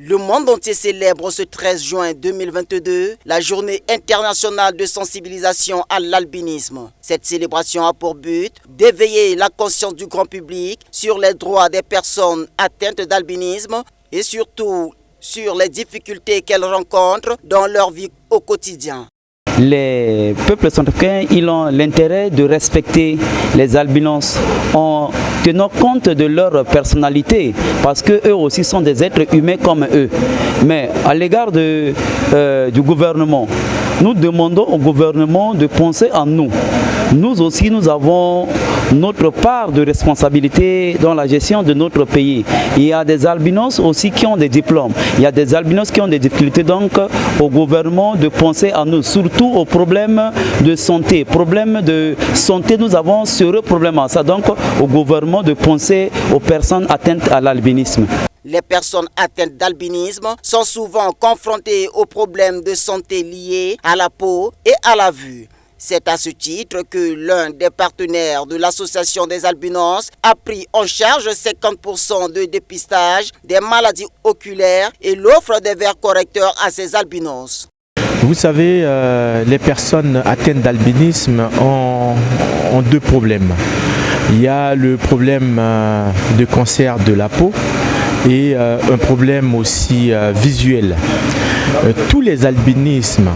Le monde entier célèbre ce 13 juin 2022 la journée internationale de sensibilisation à l'albinisme. Cette célébration a pour but d'éveiller la conscience du grand public sur les droits des personnes atteintes d'albinisme et surtout sur les difficultés qu'elles rencontrent dans leur vie au quotidien. Les peuples centrafricains, ils ont l'intérêt de respecter les albinos en tenant compte de leur personnalité, parce qu'eux aussi sont des êtres humains comme eux. Mais à l'égard du gouvernement, nous demandons au gouvernement de penser en nous. Nous aussi, nous avons notre part de responsabilité dans la gestion de notre pays. Il y a des albinos aussi qui ont des diplômes. Il y a des albinos qui ont des difficultés. Donc, au gouvernement de penser à nous, surtout aux problèmes de santé. Problèmes de santé, nous avons sérieux problème à ça. Donc, au gouvernement de penser aux personnes atteintes à l'albinisme. Les personnes atteintes d'albinisme sont souvent confrontées aux problèmes de santé liés à la peau et à la vue. C'est à ce titre que l'un des partenaires de l'association des albinos a pris en charge 50% de dépistage des maladies oculaires et l'offre des verres correcteurs à ces albinos. Vous savez, les personnes atteintes d'albinisme ont deux problèmes. Il y a le problème de cancer de la peau et un problème aussi visuel. Tous les albinismes,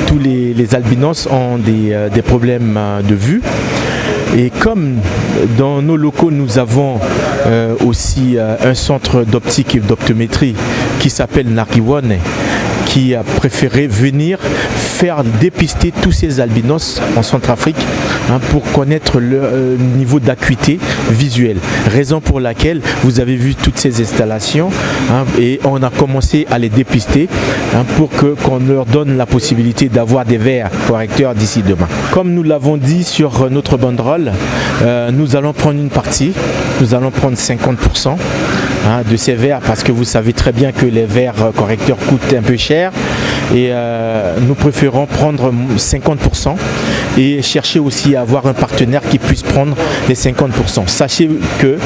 tous les albinos ont des problèmes de vue. Et comme dans nos locaux, nous avons aussi un centre d'optique et d'optométrie qui s'appelle Nariwane, qui a préféré venir faire dépister tous ces albinos en Centrafrique pour connaître le niveau d'acuité visuelle. Raison pour laquelle vous avez vu toutes ces installations et on a commencé à les dépister pour qu'on leur donne la possibilité d'avoir des verres correcteurs d'ici demain. Comme nous l'avons dit sur notre banderole, nous allons prendre une partie, nous allons prendre 50% de ces verres parce que vous savez très bien que les verres correcteurs coûtent un peu cher et nous préférons prendre 50% et chercher aussi à avoir un partenaire qui puisse prendre les 50%. Sachez que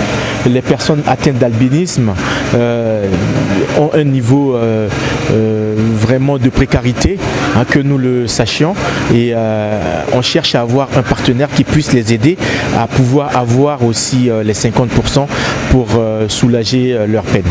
les personnes atteintes d'albinisme ont un niveau vraiment de précarité, que nous le sachions, et on cherche à avoir un partenaire qui puisse les aider à pouvoir avoir aussi les 50% pour soulager leur peine.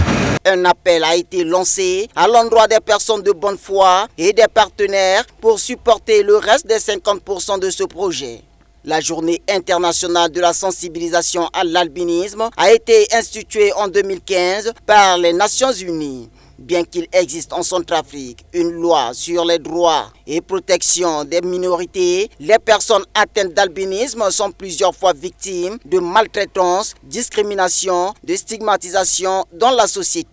Un appel a été lancé à l'endroit des personnes de bonne foi et des partenaires pour supporter le reste des 50% de ce projet. La journée internationale de la sensibilisation à l'albinisme a été instituée en 2015 par les Nations Unies. Bien qu'il existe en Centrafrique une loi sur les droits et protection des minorités, les personnes atteintes d'albinisme sont plusieurs fois victimes de maltraitance, discrimination, de stigmatisation dans la société.